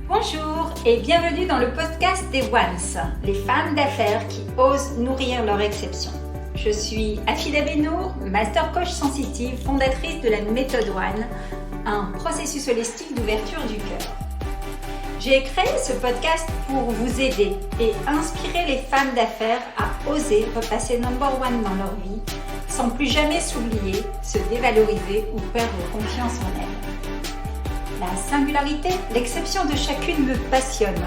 Bonjour et bienvenue dans le podcast des Ones, les femmes d'affaires qui osent nourrir leur exception. Je suis Afida Benour, Master Coach Sensitive, fondatrice de la méthode One, un processus holistique d'ouverture du cœur. J'ai créé ce podcast pour vous aider et inspirer les femmes d'affaires à oser repasser number one dans leur vie sans plus jamais s'oublier, se dévaloriser ou perdre confiance en elles. La singularité, l'exception de chacune me passionne.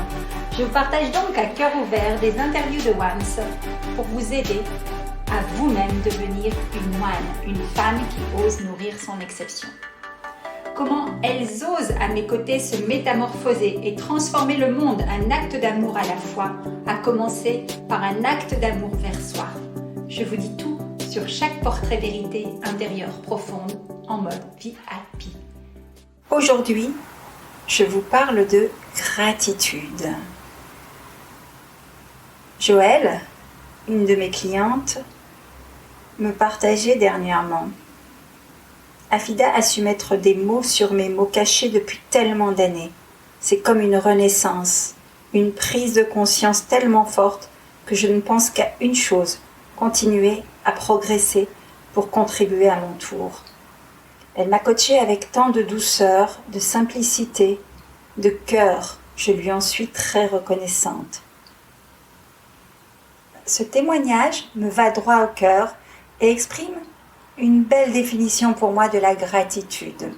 Je vous partage donc à cœur ouvert des interviews de Ones pour vous aider à vous-même devenir une One, une femme qui ose nourrir son exception. Comment elles osent à mes côtés se métamorphoser et transformer le monde, un acte d'amour à la fois, à commencer par un acte d'amour vers soi. Je vous dis tout sur chaque portrait vérité intérieure profonde en mode VIP. Aujourd'hui, je vous parle de gratitude. Joëlle, une de mes clientes, me partageait dernièrement: Afida a su mettre des mots sur mes mots cachés depuis tellement d'années. C'est comme une renaissance, une prise de conscience tellement forte que je ne pense qu'à une chose: continuer à progresser pour contribuer à mon tour. Elle m'a coachée avec tant de douceur, de simplicité, de cœur. Je lui en suis très reconnaissante. Ce témoignage me va droit au cœur et exprime une belle définition pour moi de la gratitude.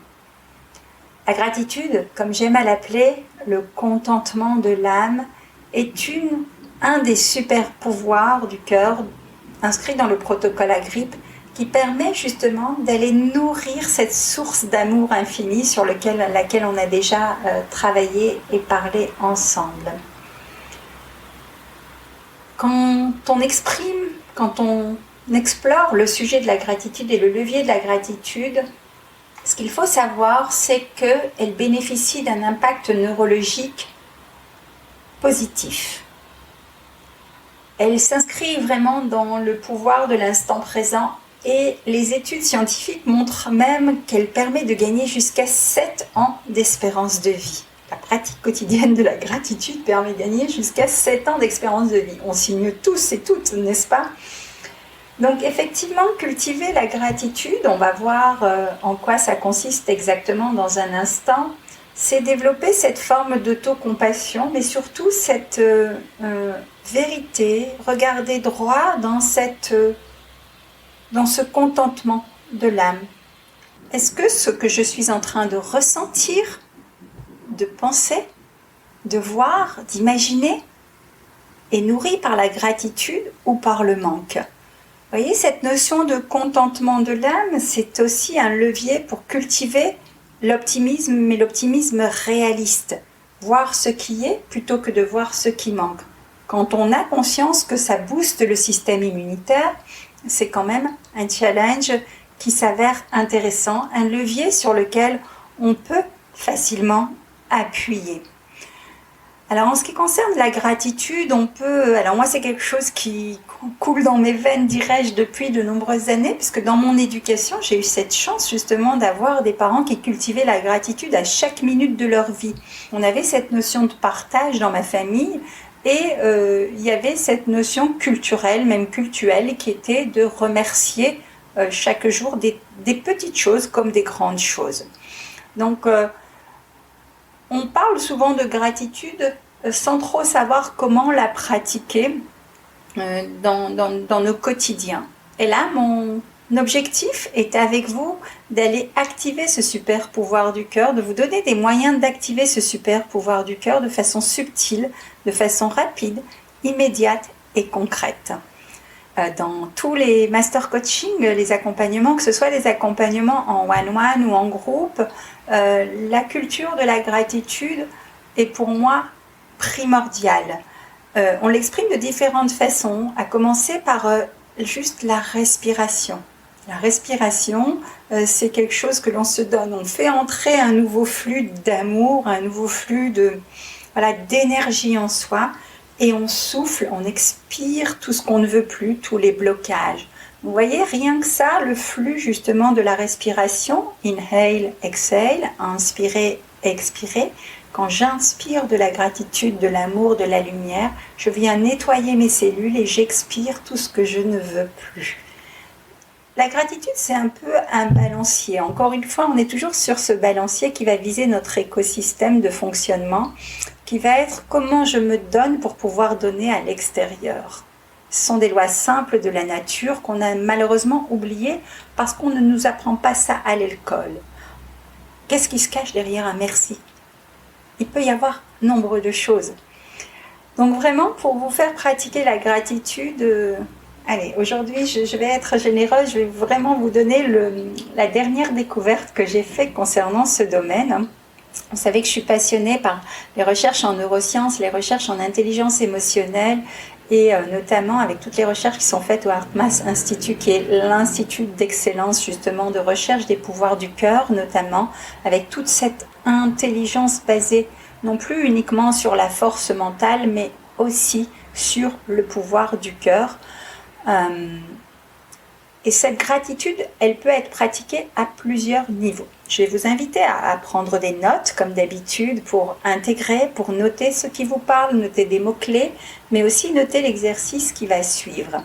La gratitude, comme j'aime à l'appeler, le contentement de l'âme, est un des super pouvoirs du cœur inscrit dans le protocole Agrippe, qui permet justement d'aller nourrir cette source d'amour infini sur laquelle on a déjà travaillé et parlé ensemble. Quand on explore le sujet de la gratitude et le levier de la gratitude, ce qu'il faut savoir, c'est qu'elle bénéficie d'un impact neurologique positif. Elle s'inscrit vraiment dans le pouvoir de l'instant présent et les études scientifiques montrent même qu'elle permet de gagner jusqu'à 7 ans d'espérance de vie. La pratique quotidienne de la gratitude permet de gagner jusqu'à 7 ans d'espérance de vie. On signe tous et toutes, n'est-ce pas ? Donc effectivement, cultiver la gratitude, on va voir en quoi ça consiste exactement dans un instant, c'est développer cette forme d'autocompassion, mais surtout cette vérité, regarder droit dans ce contentement de l'âme. Est-ce que ce que je suis en train de ressentir, de penser, de voir, d'imaginer, est nourri par la gratitude ou par le manque ? Vous voyez, cette notion de contentement de l'âme, c'est aussi un levier pour cultiver l'optimisme, mais l'optimisme réaliste. Voir ce qui est plutôt que de voir ce qui manque. Quand on a conscience que ça booste le système immunitaire, c'est quand même un challenge qui s'avère intéressant, un levier sur lequel on peut facilement appuyer. Alors en ce qui concerne la gratitude, alors moi c'est quelque chose qui coule dans mes veines, dirais-je, depuis de nombreuses années, puisque dans mon éducation, j'ai eu cette chance justement d'avoir des parents qui cultivaient la gratitude à chaque minute de leur vie. On avait cette notion de partage dans ma famille et il y avait cette notion culturelle, même cultuelle, qui était de remercier chaque jour des petites choses comme des grandes choses. Donc on parle souvent de gratitude sans trop savoir comment la pratiquer dans nos quotidiens. Et là, mon objectif est avec vous d'aller activer ce super pouvoir du cœur, de vous donner des moyens d'activer ce super pouvoir du cœur de façon subtile, de façon rapide, immédiate et concrète. Dans tous les master coaching, les accompagnements, que ce soit des accompagnements en one-one ou en groupe, la culture de la gratitude est pour moi primordiale. On l'exprime de différentes façons, à commencer par juste la respiration. La respiration, c'est quelque chose que l'on se donne. On fait entrer un nouveau flux d'amour, un nouveau flux d'énergie en soi, et on souffle, on expire tout ce qu'on ne veut plus, tous les blocages. Vous voyez, rien que ça, le flux justement de la respiration, inhale, exhale, inspirer, expirer, quand j'inspire de la gratitude, de l'amour, de la lumière, je viens nettoyer mes cellules et j'expire tout ce que je ne veux plus. La gratitude, c'est un peu un balancier. Encore une fois, on est toujours sur ce balancier qui va viser notre écosystème de fonctionnement, qui va être comment je me donne pour pouvoir donner à l'extérieur. Ce sont des lois simples de la nature qu'on a malheureusement oubliées parce qu'on ne nous apprend pas ça à l'école. Qu'est-ce qui se cache derrière un merci ? Il peut y avoir nombre de choses. Donc vraiment, pour vous faire pratiquer la gratitude, allez, aujourd'hui je vais être généreuse, je vais vraiment vous donner la dernière découverte que j'ai faite concernant ce domaine. Vous savez que je suis passionnée par les recherches en neurosciences, les recherches en intelligence émotionnelle, et notamment avec toutes les recherches qui sont faites au HeartMath Institute, qui est l'institut d'excellence justement de recherche des pouvoirs du cœur, notamment avec toute cette intelligence basée non plus uniquement sur la force mentale, mais aussi sur le pouvoir du cœur. Et cette gratitude, elle peut être pratiquée à plusieurs niveaux. Je vais vous inviter à prendre des notes, comme d'habitude, pour intégrer, pour noter ce qui vous parle, noter des mots-clés, mais aussi noter l'exercice qui va suivre.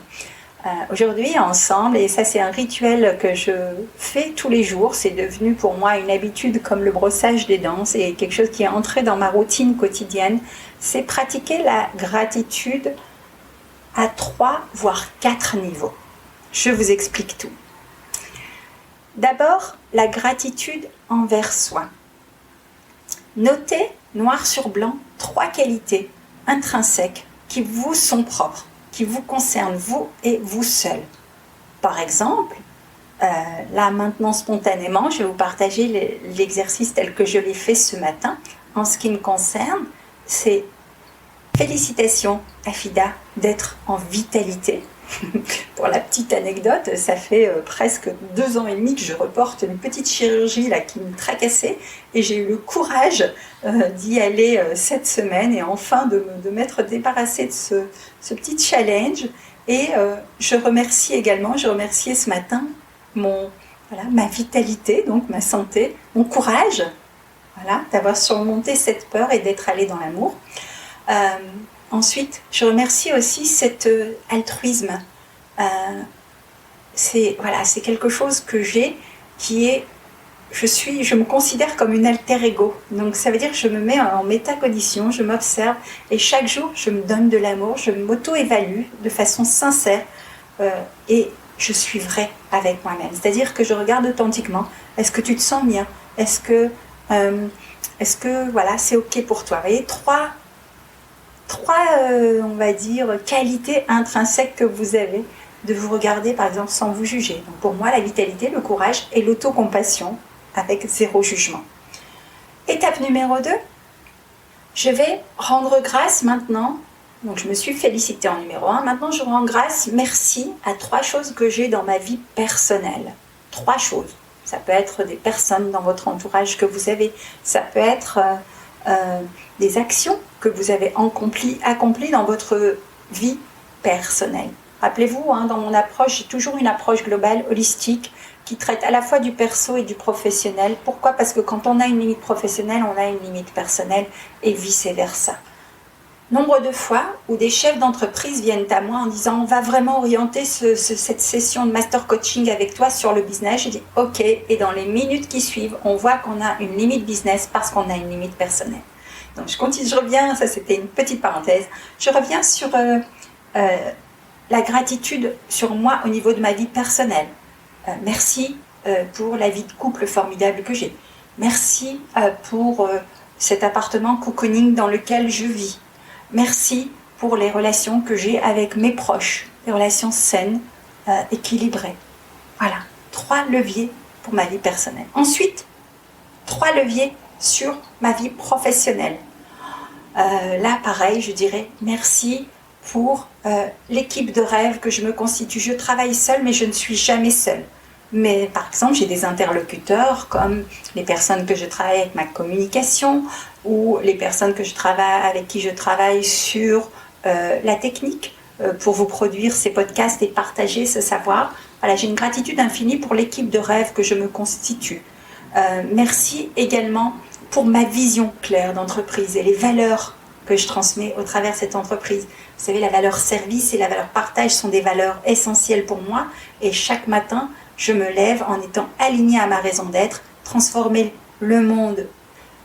Aujourd'hui, ensemble, et ça c'est un rituel que je fais tous les jours, c'est devenu pour moi une habitude comme le brossage des dents, c'est quelque chose qui est entré dans ma routine quotidienne, c'est pratiquer la gratitude à 3 voire 4 niveaux. Je vous explique tout. D'abord, la gratitude envers soi. Notez, noir sur blanc, 3 qualités intrinsèques qui vous sont propres, qui vous concernent, vous et vous seul. Par exemple, là maintenant spontanément, je vais vous partager l'exercice tel que je l'ai fait ce matin. En ce qui me concerne, c'est félicitations Afida d'être en vitalité. Pour la petite anecdote, ça fait presque 2 ans et demi que je reporte une petite chirurgie là, qui me tracassait et j'ai eu le courage d'y aller cette semaine et enfin de m'être débarrassée de ce petit challenge. Et je remerciais ce matin ma vitalité, donc ma santé, mon courage, d'avoir surmonté cette peur et d'être allée dans l'amour. Ensuite, je remercie aussi cet altruisme. C'est quelque chose que j'ai qui est, je me considère comme une alter ego. Donc ça veut dire que je me mets en métacondition, je m'observe et chaque jour je me donne de l'amour, je m'auto-évalue de façon sincère et je suis vraie avec moi-même. C'est-à-dire que je regarde authentiquement. Est-ce que tu te sens bien ? Est-ce que c'est ok pour toi ? Vous voyez, trois on va dire, qualités intrinsèques que vous avez de vous regarder, par exemple, sans vous juger. Donc pour moi, la vitalité, le courage et l'autocompassion avec 0 jugement. Étape numéro 2, je vais rendre grâce maintenant. Donc je me suis félicitée en numéro 1. Maintenant, je rends grâce, merci à 3 choses que j'ai dans ma vie personnelle. 3 choses. Ça peut être des personnes dans votre entourage que vous avez. Ça peut être des actions que vous avez accomplies dans votre vie personnelle. Rappelez-vous, dans mon approche, j'ai toujours une approche globale, holistique, qui traite à la fois du perso et du professionnel. Pourquoi ? Parce que quand on a une limite professionnelle, on a une limite personnelle et vice-versa. Nombre de fois où des chefs d'entreprise viennent à moi en disant « on va vraiment orienter cette session de master coaching avec toi sur le business », je dis « ok », et dans les minutes qui suivent, on voit qu'on a une limite business parce qu'on a une limite personnelle. Donc je continue, je reviens, ça c'était une petite parenthèse, je reviens sur la gratitude sur moi au niveau de ma vie personnelle. Merci pour la vie de couple formidable que j'ai. Merci pour cet appartement cocooning dans lequel je vis. Merci pour les relations que j'ai avec mes proches, des relations saines, équilibrées. Voilà, 3 leviers pour ma vie personnelle. Ensuite, 3 leviers sur ma vie professionnelle. Là, pareil, je dirais merci pour l'équipe de rêve que je me constitue. Je travaille seule, mais je ne suis jamais seule. Mais par exemple, j'ai des interlocuteurs comme les personnes que je travaille avec ma communication ou les personnes avec qui je travaille sur la technique pour vous produire ces podcasts et partager ce savoir. Voilà, j'ai une gratitude infinie pour l'équipe de rêve que je me constitue. Merci également pour ma vision claire d'entreprise et les valeurs que je transmets au travers de cette entreprise. Vous savez, la valeur service et la valeur partage sont des valeurs essentielles pour moi et chaque matin, je me lève en étant alignée à ma raison d'être, transformer le monde,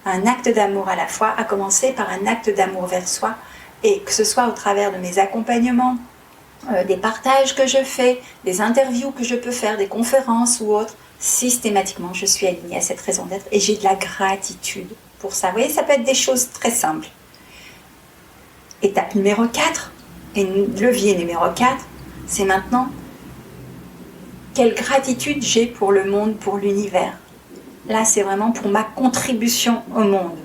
un acte d'amour à la fois, à commencer par un acte d'amour vers soi, et que ce soit au travers de mes accompagnements, des partages que je fais, des interviews que je peux faire, des conférences ou autres, systématiquement je suis alignée à cette raison d'être et j'ai de la gratitude pour ça. Vous voyez, ça peut être des choses très simples. Étape numéro 4, et levier numéro 4, c'est maintenant quelle gratitude j'ai pour le monde, pour l'univers. Là, c'est vraiment pour ma contribution au monde.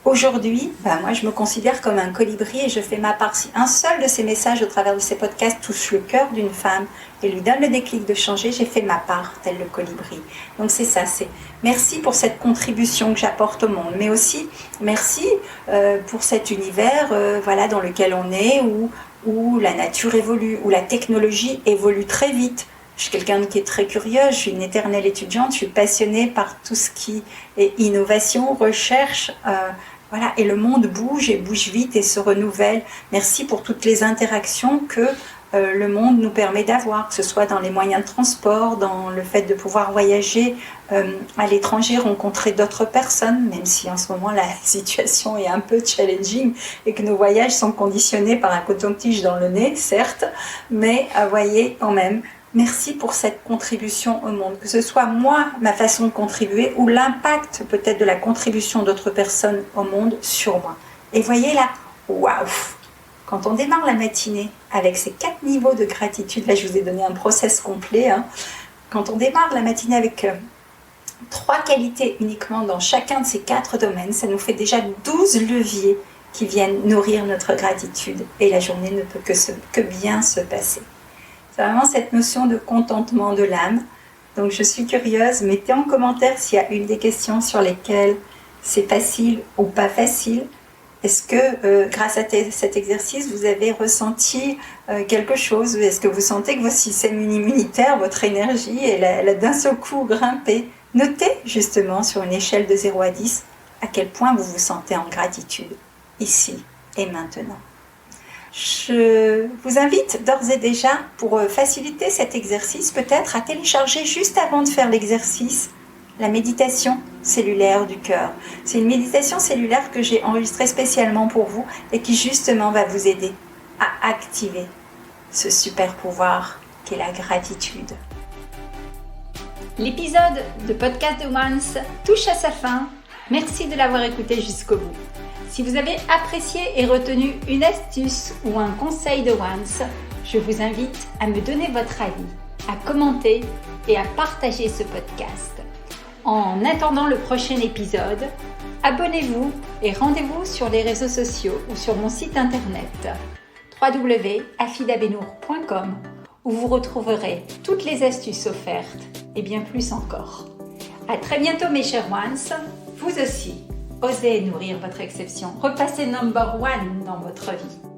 Aujourd'hui, moi, je me considère comme un colibri et je fais ma part. Si un seul de ces messages au travers de ces podcasts touche le cœur d'une femme et lui donne le déclic de changer, j'ai fait ma part, tel le colibri. Donc c'est ça, c'est merci pour cette contribution que j'apporte au monde, mais aussi merci pour cet univers dans lequel on est, où la nature évolue, où la technologie évolue très vite. Je suis quelqu'un qui est très curieuse, je suis une éternelle étudiante, je suis passionnée par tout ce qui est innovation, recherche, et le monde bouge et bouge vite et se renouvelle. Merci pour toutes les interactions que le monde nous permet d'avoir, que ce soit dans les moyens de transport, dans le fait de pouvoir voyager à l'étranger, rencontrer d'autres personnes, même si en ce moment la situation est un peu challenging et que nos voyages sont conditionnés par un coton-tige dans le nez, certes, mais voyez quand même. Merci pour cette contribution au monde, que ce soit moi, ma façon de contribuer, ou l'impact peut-être de la contribution d'autres personnes au monde sur moi. Et voyez là, waouh! Quand on démarre la matinée avec ces 4 niveaux de gratitude, là je vous ai donné un process complet, quand on démarre la matinée avec 3 qualités uniquement dans chacun de ces 4 domaines, ça nous fait déjà 12 leviers qui viennent nourrir notre gratitude et la journée ne peut que bien se passer. C'est vraiment cette notion de contentement de l'âme. Donc je suis curieuse, mettez en commentaire s'il y a une des questions sur lesquelles c'est facile ou pas facile. Est-ce que grâce à cet exercice, vous avez ressenti quelque chose? Est-ce que vous sentez que votre système immunitaire, votre énergie, elle a d'un seul coup grimpé? Notez justement sur une échelle de 0 à 10 à quel point vous vous sentez en gratitude, ici et maintenant. Je vous invite d'ores et déjà, pour faciliter cet exercice, peut-être à télécharger juste avant de faire l'exercice la méditation cellulaire du cœur. C'est une méditation cellulaire que j'ai enregistrée spécialement pour vous et qui justement va vous aider à activer ce super pouvoir qu'est la gratitude. L'épisode de Podcast de Once touche à sa fin. Merci de l'avoir écouté jusqu'au bout. Si vous avez apprécié et retenu une astuce ou un conseil de Once, je vous invite à me donner votre avis, à commenter et à partager ce podcast. En attendant le prochain épisode, abonnez-vous et rendez-vous sur les réseaux sociaux ou sur mon site internet www.afidabenour.com où vous retrouverez toutes les astuces offertes et bien plus encore. À très bientôt mes chers Once, vous aussi. Osez nourrir votre exception. Repassez number 1 dans votre vie.